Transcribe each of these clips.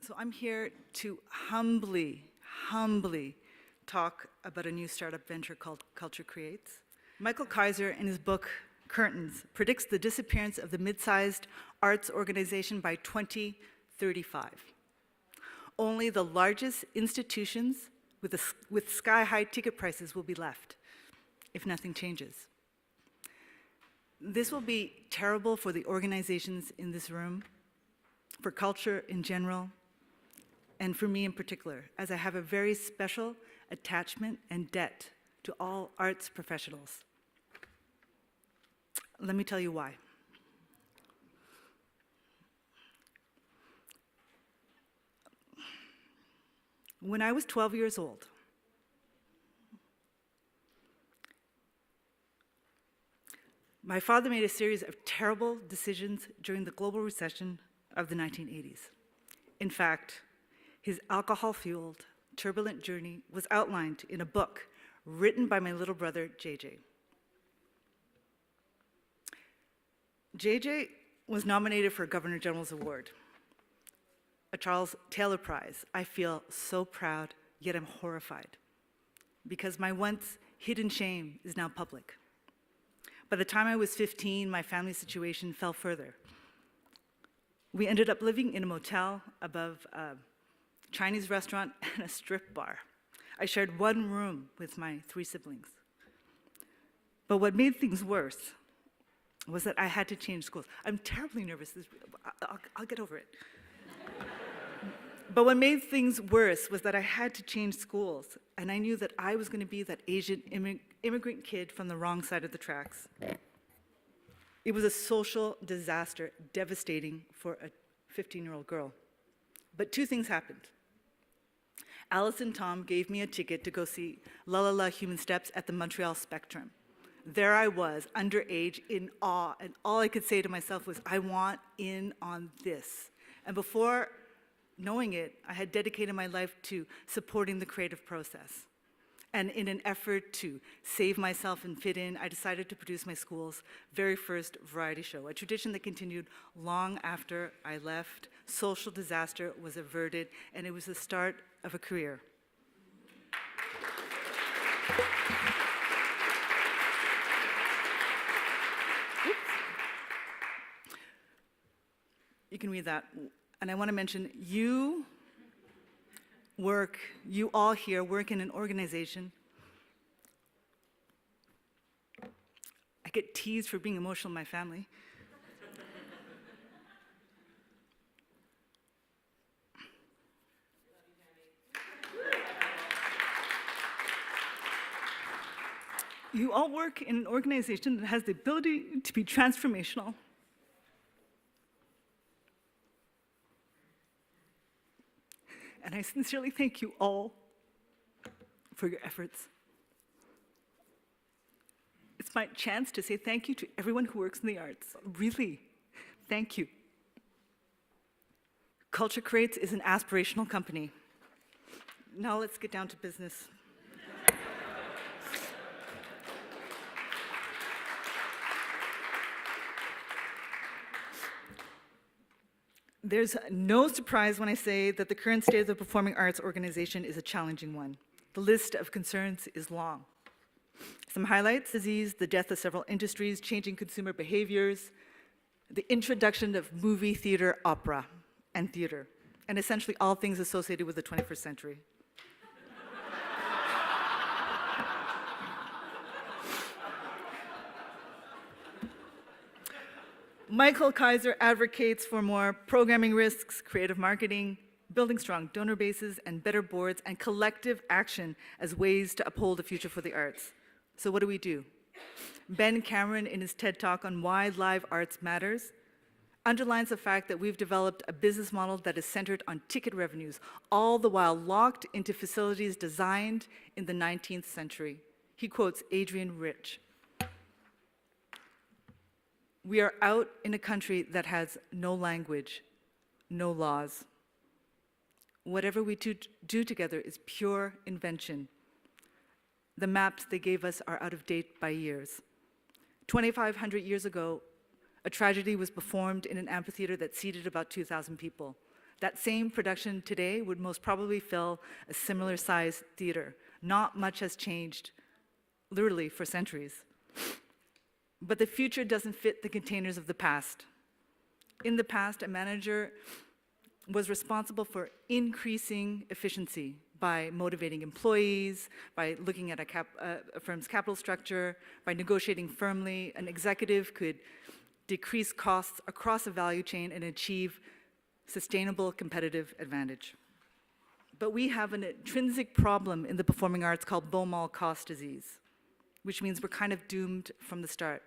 So I'm here to humbly talk about a new startup venture called Culture Creates. Michael Kaiser, in his book, Curtains, predicts the disappearance of the mid-sized arts organization by 2035. Only the largest institutions with sky-high ticket prices will be left, if nothing changes. This will be terrible for the organizations in this room, for culture in general, and for me in particular, as I have a very special attachment and debt to all arts professionals. Let me tell you why. When I was 12 years old, my father made a series of terrible decisions during the global recession of the 1980s. In fact, his alcohol-fueled, turbulent journey was outlined in a book written by my little brother, JJ. JJ was nominated for a Governor General's Award, a Charles Taylor Prize. I feel so proud, yet I'm horrified, because my once hidden shame is now public. By the time I was 15, my family situation fell further. We ended up living in a motel above a Chinese restaurant and a strip bar. I shared one room with my 3 siblings. But what made things worse was that I had to change schools. I'm terribly nervous. I'll get over it. But what made things worse was that I had to change schools, and I knew that I was going to be that Asian immigrant kid from the wrong side of the tracks. It was a social disaster, devastating for a 15-year-old girl. But 2 things happened. Alice and Tom gave me a ticket to go see La La La Human Steps at the Montreal Spectrum. There I was, underage, in awe, and all I could say to myself was, I want in on this. And before knowing it, I had dedicated my life to supporting the creative process. And in an effort to save myself and fit in, I decided to produce my school's very first variety show, a tradition that continued long after I left. Social disaster was averted, and it was the start of a career. Oops. You can read that. And I want to mention, you all here work in an organization. I get teased for being emotional in my family. You all work in an organization that has the ability to be transformational. And I sincerely thank you all for your efforts. It's my chance to say thank you to everyone who works in the arts. Really, thank you. Culture Creates is an aspirational company. Now let's get down to business. There's no surprise when I say that the current state of the performing arts organization is a challenging one. The list of concerns is long. Some highlights: disease, the death of several industries, changing consumer behaviors, the introduction of movie, theater, opera, and theater, and essentially all things associated with the 21st century. Michael Kaiser advocates for more programming risks, creative marketing, building strong donor bases, and better boards, and collective action as ways to uphold a future for the arts. So what do? Ben Cameron, in his TED Talk on why live arts matters, underlines the fact that we've developed a business model that is centered on ticket revenues, all the while locked into facilities designed in the 19th century. He quotes Adrian Rich. We are out in a country that has no language, no laws. Whatever we do together is pure invention. The maps they gave us are out of date by years. 2,500 years ago, a tragedy was performed in an amphitheater that seated about 2,000 people. That same production today would most probably fill a similar sized theater. Not much has changed, literally, for centuries. But the future doesn't fit the containers of the past. In the past, a manager was responsible for increasing efficiency by motivating employees, by looking at a firm's capital structure, by negotiating firmly. An executive could decrease costs across a value chain and achieve sustainable competitive advantage. But we have an intrinsic problem in the performing arts called Beaumont cost disease, which means we're kind of doomed from the start.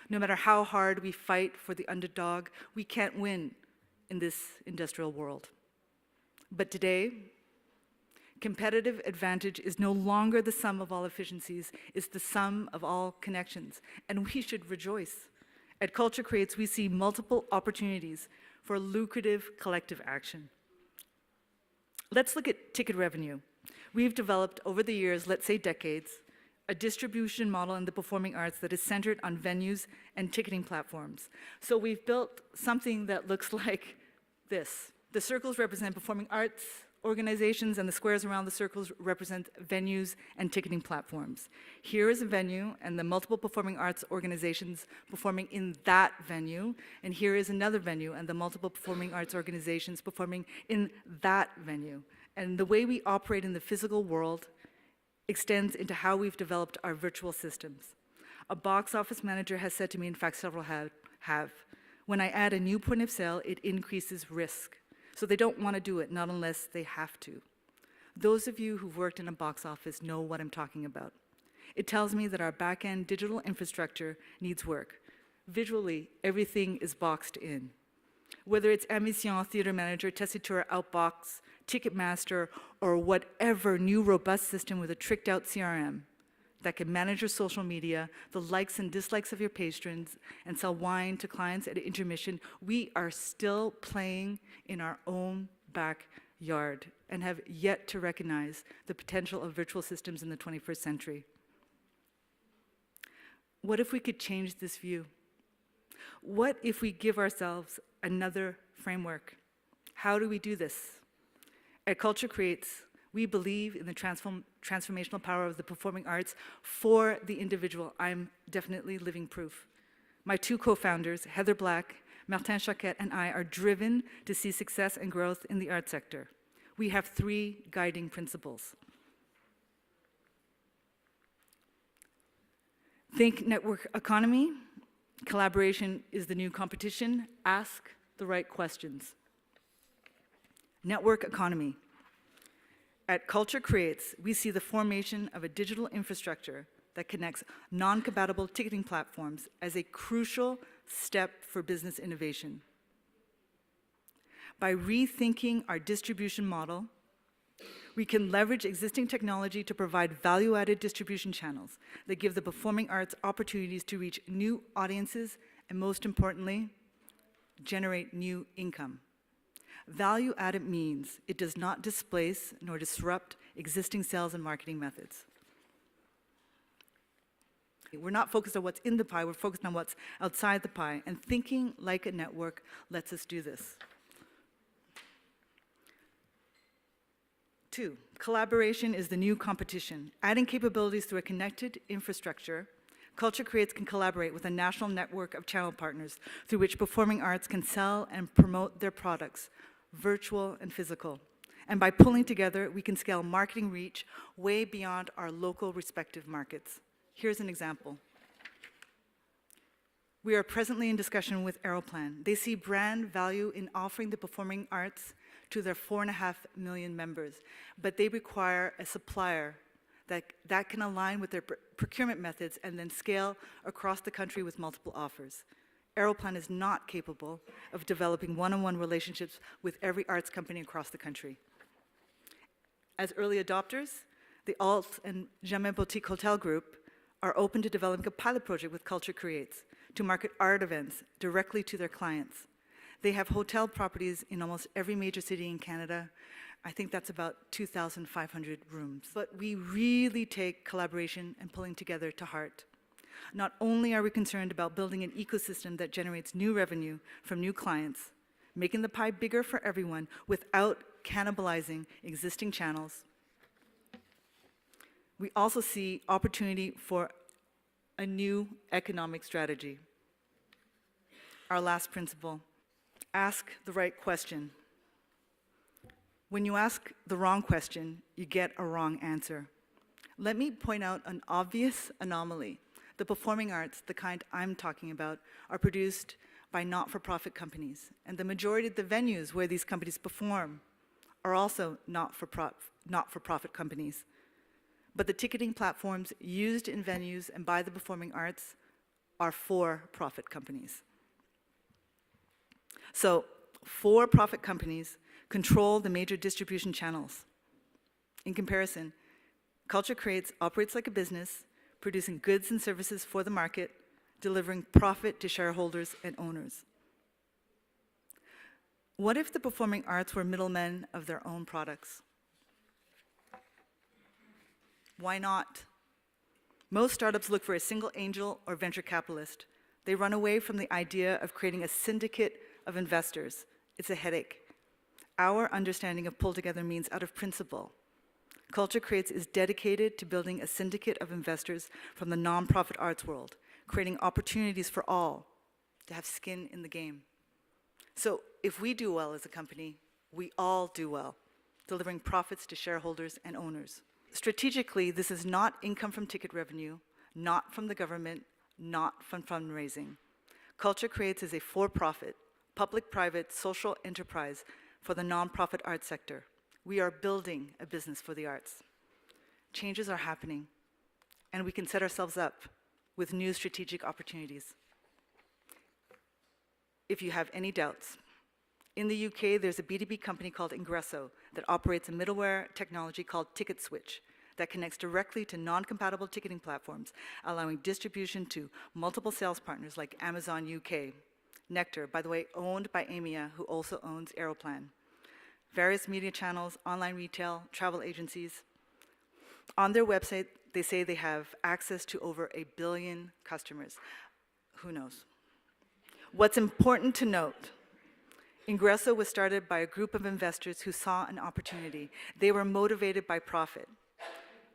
No matter how hard we fight for the underdog, we can't win in this industrial world. But today, competitive advantage is no longer the sum of all efficiencies, it's the sum of all connections, and we should rejoice. At Culture Creates, we see multiple opportunities for lucrative collective action. Let's look at ticket revenue. We've developed over the years, let's say decades, a distribution model in the performing arts that is centered on venues and ticketing platforms. So we've built something that looks like this. The circles represent performing arts organizations, and the squares around the circles represent venues and ticketing platforms. Here is a venue and the multiple performing arts organizations performing in that venue, and here is another venue and the multiple performing arts organizations performing in that venue. And the way we operate in the physical world extends into how we've developed our virtual systems. A box office manager has said to me, in fact several have, when I add a new point of sale, it increases risk. So they don't want to do it, not unless they have to. Those of you who've worked in a box office know what I'm talking about. It tells me that our back-end digital infrastructure needs work. Visually, everything is boxed in. Whether it's Ambition, Theater Manager, Tessitura, Outbox, Ticketmaster, or whatever new robust system with a tricked-out CRM that can manage your social media, the likes and dislikes of your patrons, and sell wine to clients at intermission, we are still playing in our own backyard and have yet to recognize the potential of virtual systems in the 21st century. What if we could change this view? What if we give ourselves another framework? How do we do this? At Culture Creates, we believe in the transformational power of the performing arts for the individual. I'm definitely living proof. My two co-founders, Heather Black, Martin Choquette, and I are driven to see success and growth in the arts sector. We have three guiding principles. Think network economy. Collaboration is the new competition. Ask the right questions. Network economy. At Culture Creates, we see the formation of a digital infrastructure that connects non-compatible ticketing platforms as a crucial step for business innovation. By rethinking our distribution model, we can leverage existing technology to provide value-added distribution channels that give the performing arts opportunities to reach new audiences and, most importantly, generate new income. Value-added means it does not displace nor disrupt existing sales and marketing methods. We're not focused on what's in the pie, we're focused on what's outside the pie, and thinking like a network lets us do this. 2, collaboration is the new competition. Adding capabilities through a connected infrastructure, Culture Creates can collaborate with a national network of channel partners through which performing arts can sell and promote their products, virtual and physical. And by pulling together, we can scale marketing reach way beyond our local respective markets. Here's an example. We are presently in discussion with Aeroplan. They see brand value in offering the performing arts to their 4.5 million members, but they require a supplier that can align with their procurement methods and then scale across the country with multiple offers. Aeroplan is not capable of developing one-on-one relationships with every arts company across the country. As early adopters, the Alt and Jamais Boutique Hotel Group are open to developing a pilot project with Culture Creates to market art events directly to their clients. They have hotel properties in almost every major city in Canada. I think that's about 2,500 rooms. But we really take collaboration and pulling together to heart. Not only are we concerned about building an ecosystem that generates new revenue from new clients, making the pie bigger for everyone without cannibalizing existing channels. We also see opportunity for a new economic strategy. Our last principle, ask the right question. When you ask the wrong question, you get a wrong answer. Let me point out an obvious anomaly. The performing arts, the kind I'm talking about, are produced by not-for-profit companies, and the majority of the venues where these companies perform are also not-for-profit companies. But the ticketing platforms used in venues and by the performing arts are for-profit companies. So, for-profit companies control the major distribution channels. In comparison, Culture Creates operates like a business, producing goods and services for the market, delivering profit to shareholders and owners. What if the performing arts were middlemen of their own products? Why not? Most startups look for a single angel or venture capitalist. They run away from the idea of creating a syndicate of investors. It's a headache. Our understanding of pull together means out of principle. Culture Creates is dedicated to building a syndicate of investors from the nonprofit arts world, creating opportunities for all to have skin in the game. So if we do well as a company, we all do well, delivering profits to shareholders and owners. Strategically, this is not income from ticket revenue, not from the government, not from fundraising. Culture Creates is a for-profit, public-private social enterprise for the nonprofit arts sector. We are building a business for the arts. Changes are happening, and we can set ourselves up with new strategic opportunities. If you have any doubts, in the UK, there's a B2B company called Ingresso that operates a middleware technology called Ticket Switch that connects directly to non-compatible ticketing platforms, allowing distribution to multiple sales partners like Amazon UK, Nectar, by the way, owned by Amia, who also owns Aeroplan, various media channels, online retail, travel agencies. On their website, they say they have access to over 1 billion customers. Who knows? What's important to note, Ingresso was started by a group of investors who saw an opportunity. They were motivated by profit.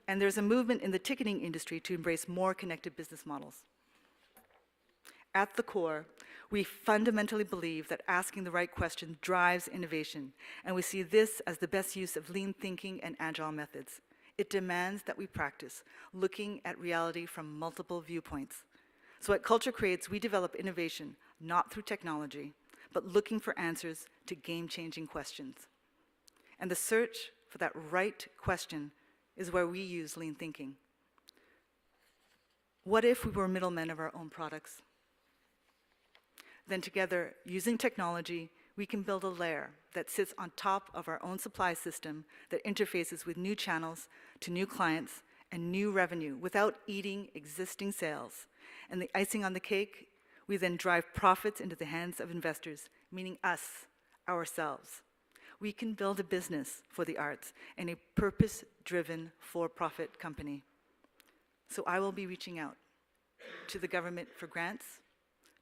And there's a movement in the ticketing industry to embrace more connected business models. At the core, we fundamentally believe that asking the right question drives innovation, and we see this as the best use of lean thinking and agile methods. It demands that we practice looking at reality from multiple viewpoints. So at Culture Creates, we develop innovation, not through technology, but looking for answers to game-changing questions. And the search for that right question is where we use lean thinking. What if we were middlemen of our own products? Then together, using technology, we can build a layer that sits on top of our own supply system that interfaces with new channels to new clients and new revenue without eating existing sales. And the icing on the cake, we then drive profits into the hands of investors, meaning us, ourselves. We can build a business for the arts and a purpose-driven for-profit company. So I will be reaching out to the government for grants,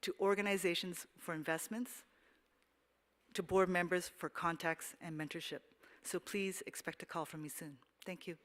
to organizations for investments, to board members for contacts and mentorship. So please expect a call from me soon. Thank you.